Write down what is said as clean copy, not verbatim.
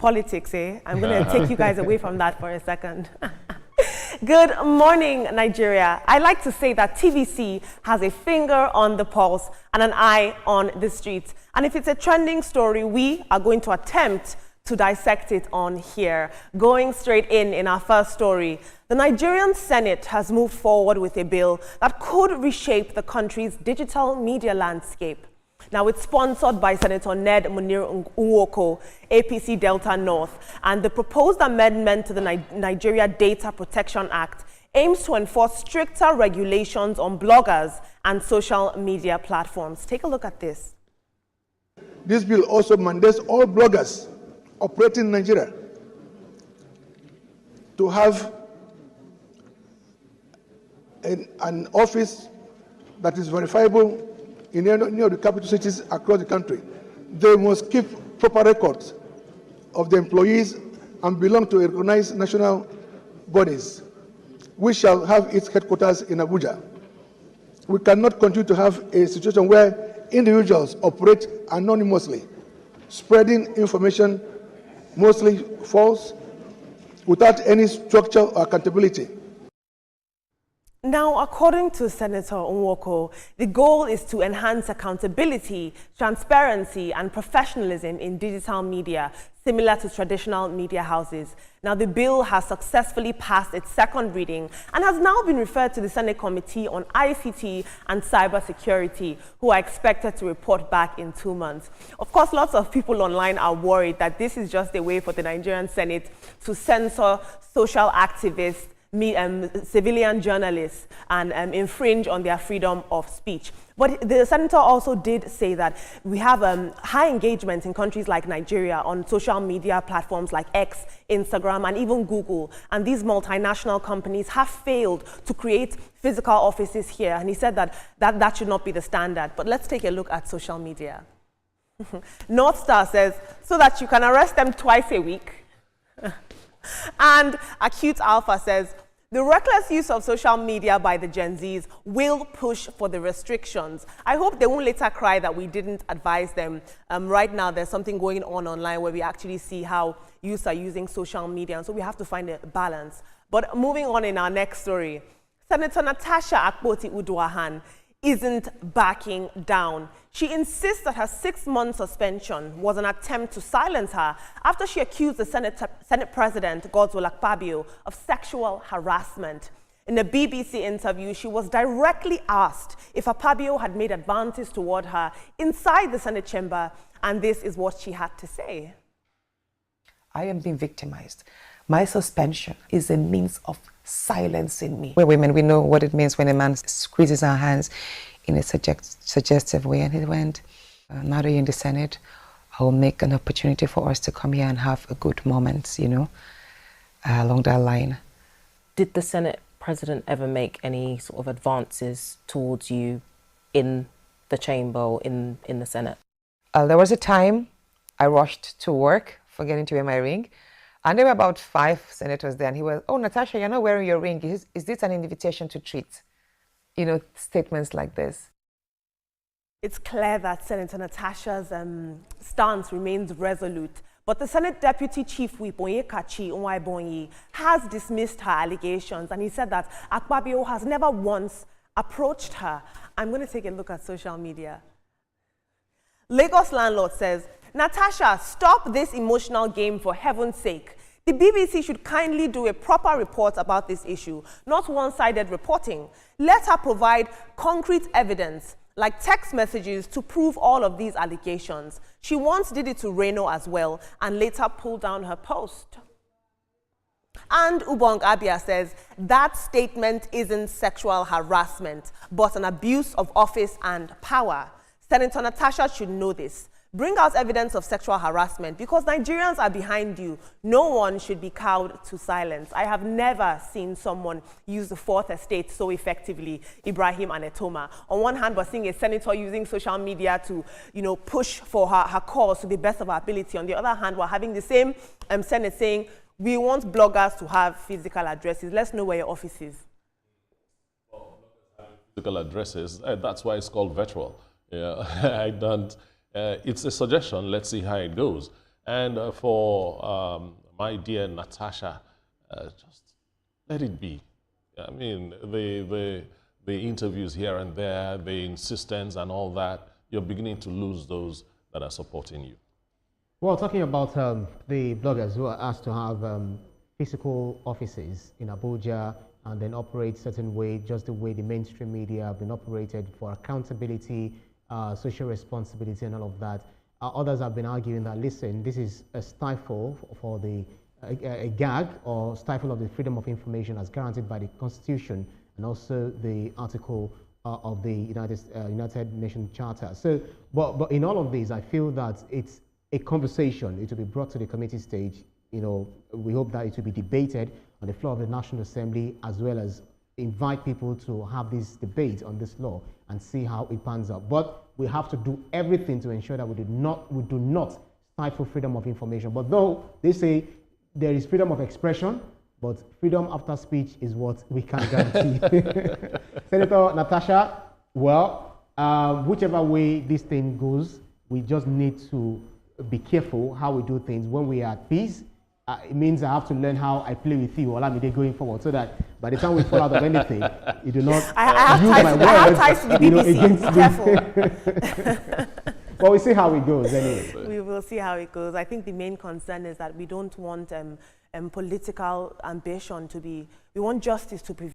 Politics, eh? I'm going to take you guys away from that for a second. Good morning, Nigeria. I like to say that TVC has a finger on the pulse and an eye on the streets. And if it's a trending story, we are going to attempt to dissect it on here. Going straight in our first story, the Nigerian Senate has moved forward with a bill that could reshape the country's digital media landscape. Now, it's sponsored by Senator Ned Munir Nwoko, APC Delta North, and the proposed amendment to the Nigeria Data Protection Act aims to enforce stricter regulations on bloggers and social media platforms. Take a look at this. This bill also mandates all bloggers operating in Nigeria to have an office that is verifiable in any of the capital cities across the country. They must keep proper records of the employees and belong to recognized national bodies, which shall have its headquarters in Abuja. We cannot continue to have a situation where individuals operate anonymously, spreading information mostly false, without any structure or accountability. Now, according to Senator Nwoko, the goal is to enhance accountability, transparency, and professionalism in digital media, similar to traditional media houses. Now, the bill has successfully passed its second reading and has now been referred to the Senate Committee on ICT and Cybersecurity, who are expected to report back in 2 months. Of course, lots of people online are worried that this is just a way for the Nigerian Senate to censor social activists, civilian journalists, and infringe on their freedom of speech. But the senator also did say that we have high engagement in countries like Nigeria on social media platforms like X, Instagram, and even Google. And these multinational companies have failed to create physical offices here. And he said that should not be the standard. But let's take a look at social media. North Star says, so that you can arrest them twice a week. And Acute Alpha says, the reckless use of social media by the Gen Zs will push for the restrictions. I hope they won't later cry that we didn't advise them. Right now, there's something going on online where we actually see how youth are using social media, and so we have to find a balance. But moving on in our next story, Senator Natasha Akpoti-Uduaghan isn't backing down. She insists that her 6-month suspension was an attempt to silence her after she accused the Senate President, Godswill Akpabio, of sexual harassment. In a BBC interview, she was directly asked if Akpabio had made advances toward her inside the Senate chamber, and this is what she had to say. I am being victimized. My suspension is a means of silencing me. We're women, we know what it means when a man squeezes our hands in a suggestive way. And he went, now that you're in the Senate, I will make an opportunity for us to come here and have a good moment, you know, along that line. Did the Senate President ever make any sort of advances towards you in the chamber or in the Senate? There was a time I rushed to work, forgetting to wear my ring. And there were about 5 senators there, and he was, oh, Natasha, you're not wearing your ring. Is this an invitation to treat? You know, statements like this. It's clear that Senator Natasha's stance remains resolute, but the Senate Deputy Chief Whip, Onyekachi Onwaibonyi, has dismissed her allegations, and he said that Akpabio has never once approached her. I'm going to take a look at social media. Lagos landlord says, Natasha, stop this emotional game for heaven's sake. The BBC should kindly do a proper report about this issue, not one-sided reporting. Let her provide concrete evidence, like text messages, to prove all of these allegations. She once did it to Reno as well, and later pulled down her post. And Ubong Abia says, that statement isn't sexual harassment, but an abuse of office and power. Senator Natasha should know this. Bring out evidence of sexual harassment, because Nigerians are behind you. No one should be cowed to silence. I have never seen someone use the Fourth Estate so effectively, Ibrahim Anetoma. On one hand, we're seeing a senator using social media to, push for her cause to the best of her ability. On the other hand, we're having the same Senate saying, we want bloggers to have physical addresses. Let's know where your office is. Physical addresses, that's why it's called virtual. Yeah, I don't. It's a suggestion. Let's see how it goes. And for my dear Natasha, just let it be. I mean, the interviews here and there, the insistence and all that, you're beginning to lose those that are supporting you. Well, talking about the bloggers who are asked to have physical offices in Abuja and then operate certain way, just the way the mainstream media have been operated for accountability, social responsibility and all of that. Others have been arguing that, listen, this is a stifle for the a gag or stifle of the freedom of information as guaranteed by the Constitution and also the article of the United Nations Charter. So, but in all of these, I feel that it's a conversation. It will be brought to the committee stage. You know, we hope that it will be debated on the floor of the National Assembly, as well as invite people to have this debate on this law and see how it pans out. But we have to do everything to ensure that we do not stifle freedom of information. But though they say there is freedom of expression, but freedom after speech is what we can guarantee. Senator Natasha, well, whichever way this thing goes, we just need to be careful how we do things. When we are at peace, it means I have to learn how I play with you, Olamide, going forward, so that by the time we fall out of anything, you do not use my words. I have ties to the BBC. Careful. Well, we see how it goes anyway. We will see how it goes. I think the main concern is that we don't want political ambition to be, we want justice to prevail.